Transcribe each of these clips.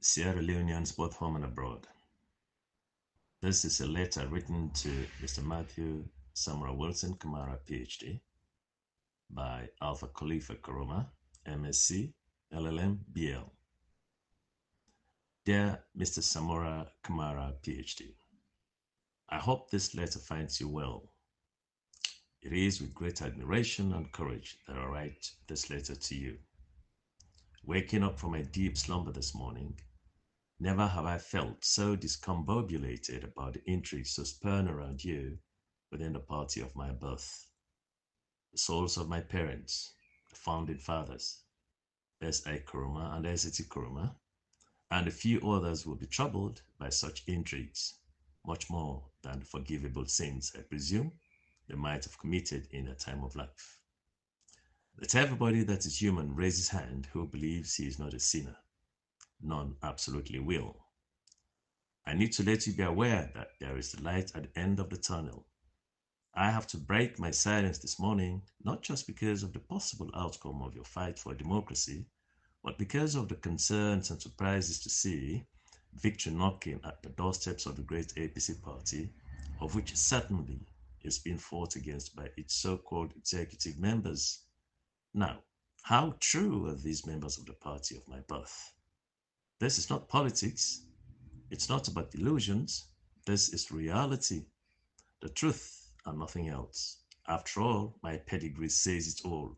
Sierra Leoneans both home and abroad. This is a letter written to Mr. Matthew Samura Wilson Kamara, PhD, by Alpha Khalifa Karoma, MSc, LLM, BL. Dear Mr. Samura Kamara, PhD, I hope this letter finds you well. It is with great admiration and courage that I write this letter to you. Waking up from a deep slumber this morning, never have I felt so discombobulated about the intrigues so spun around you within the party of my birth. The souls of my parents, the founding fathers, S.I. Kuruma and S.A.T. Kuruma, and a few others will be troubled by such intrigues, much more than the forgivable sins, I presume, they might have committed in their time of life. Let everybody that is human raise his hand who believes he is not a sinner. None absolutely will. I need to let you be aware that there is a light at the end of the tunnel. I have to break my silence this morning, not just because of the possible outcome of your fight for democracy, but because of the concerns and surprises to see victory knocking at the doorsteps of the great APC party, of which certainly is being fought against by its so-called executive members. Now, how true are these members of the party of my birth? This is not politics. It's not about delusions. This is reality, the truth, and nothing else. After all, my pedigree says it all.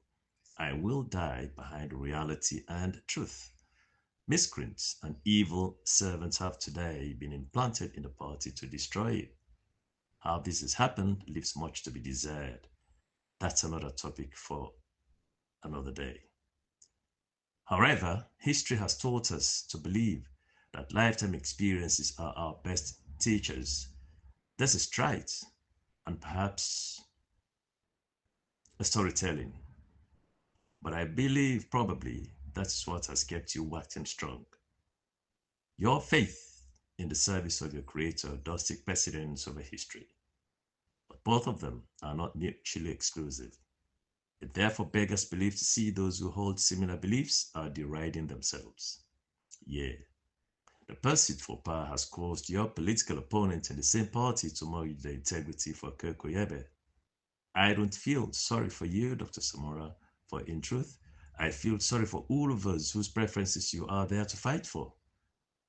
I will die behind reality and truth. Miscreants and evil servants have today been implanted in the party to destroy it. How this has happened leaves much to be desired. That's another topic for another day. However, history has taught us to believe that lifetime experiences are our best teachers. This is trite and perhaps a storytelling, but I believe probably that's what has kept you waxing strong. Your faith in the service of your Creator does take precedence over history, but both of them are not mutually exclusive. It therefore beggars belief to see those who hold similar beliefs are deriding themselves. Yeah, the pursuit for power has caused your political opponent in the same party to mortgage their integrity for Kekoyebe. I don't feel sorry for you, Dr. Samora, for in truth, I feel sorry for all of us whose preferences you are there to fight for.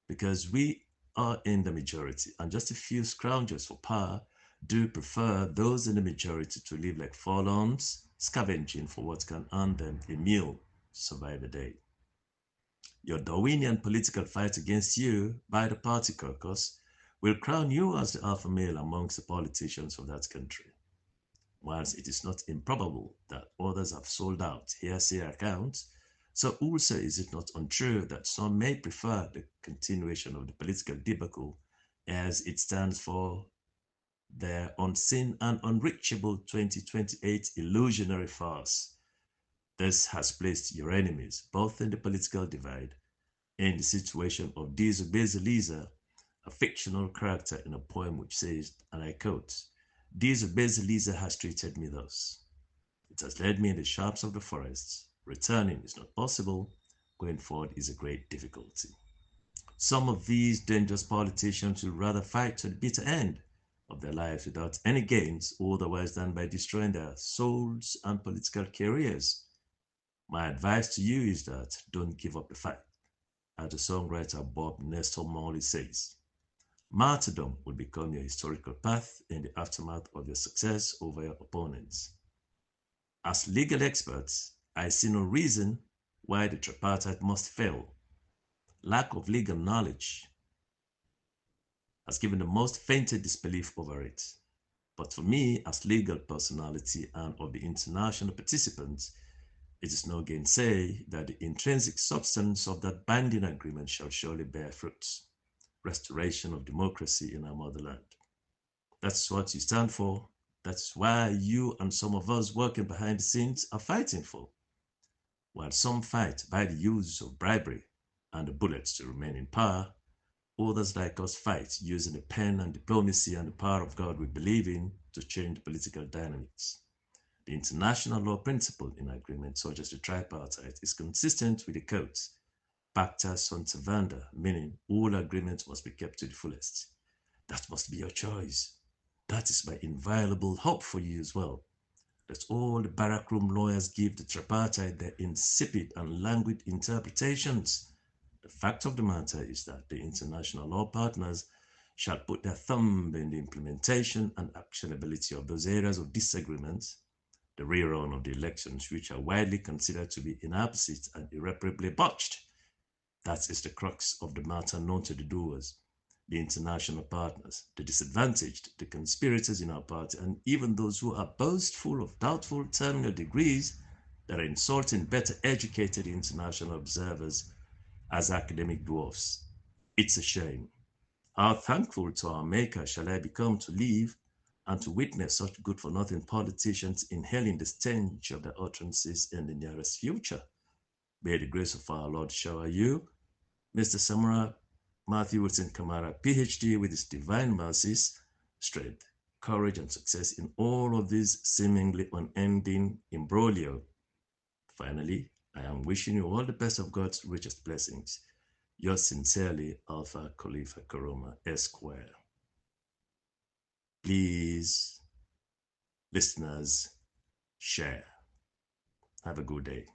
Because we are in the majority, and just a few scroungers for power do prefer those in the majority to live like forlorns, scavenging for what can earn them a meal to survive the day. Your Darwinian political fight against you by the party caucus will crown you as the alpha male amongst the politicians of that country. Whilst it is not improbable that others have sold out hearsay accounts, so also is it not untrue that some may prefer the continuation of the political debacle as it stands for their unseen and unreachable 2028 illusionary farce. This has placed your enemies both in the political divide and the situation of Dizo a fictional character in a poem which says, and I quote, Dizo has treated me thus. It has led me in the sharps of the forests. Returning is not possible. Going forward is a great difficulty. Some of these dangerous politicians will rather fight to the bitter end of their lives without any gains otherwise than by destroying their souls and political careers. My advice to you is that don't give up the fight. As the songwriter Bob Nestor Morley says, martyrdom will become your historical path in the aftermath of your success over your opponents. As legal experts, I see no reason why the tripartite must fail. Lack of legal knowledge has given the most fainted disbelief over it. But for me, as legal personality and of the international participants, it is no gainsay that the intrinsic substance of that binding agreement shall surely bear fruits. Restoration of democracy in our motherland. That's what you stand for. That's why you and some of us working behind the scenes are fighting for. While some fight by the use of bribery and the bullets to remain in power, others like us fight using the pen and diplomacy and the power of God we believe in to change political dynamics. The international law principle in agreements such as the tripartite is consistent with the codes pacta sunt servanda, meaning all agreements must be kept to the fullest. That must be your choice. That is my inviolable hope for you as well. That all the barrackroom lawyers give the tripartite their insipid and languid interpretations. The fact of the matter is that the international law partners shall put their thumb in the implementation and actionability of those areas of disagreement, the rerun of the elections, which are widely considered to be inapposite and irreparably botched. That is the crux of the matter known to the doers, the international partners, the disadvantaged, the conspirators in our party, and even those who are boastful of doubtful terminal degrees that are insulting better educated international observers as academic dwarfs. It's a shame. How thankful to our Maker shall I become to live and to witness such good for nothing politicians inhaling the stench of their utterances in the nearest future. May the grace of our Lord shower you, Mr. Samura Mathew Wilson Kamara, PhD, with his divine mercies, strength, courage, and success in all of this seemingly unending imbroglio. Finally, I am wishing you all the best of God's richest blessings. Yours sincerely, Alpha Khalifa Karoma, Esquire. Please, listeners, share. Have a good day.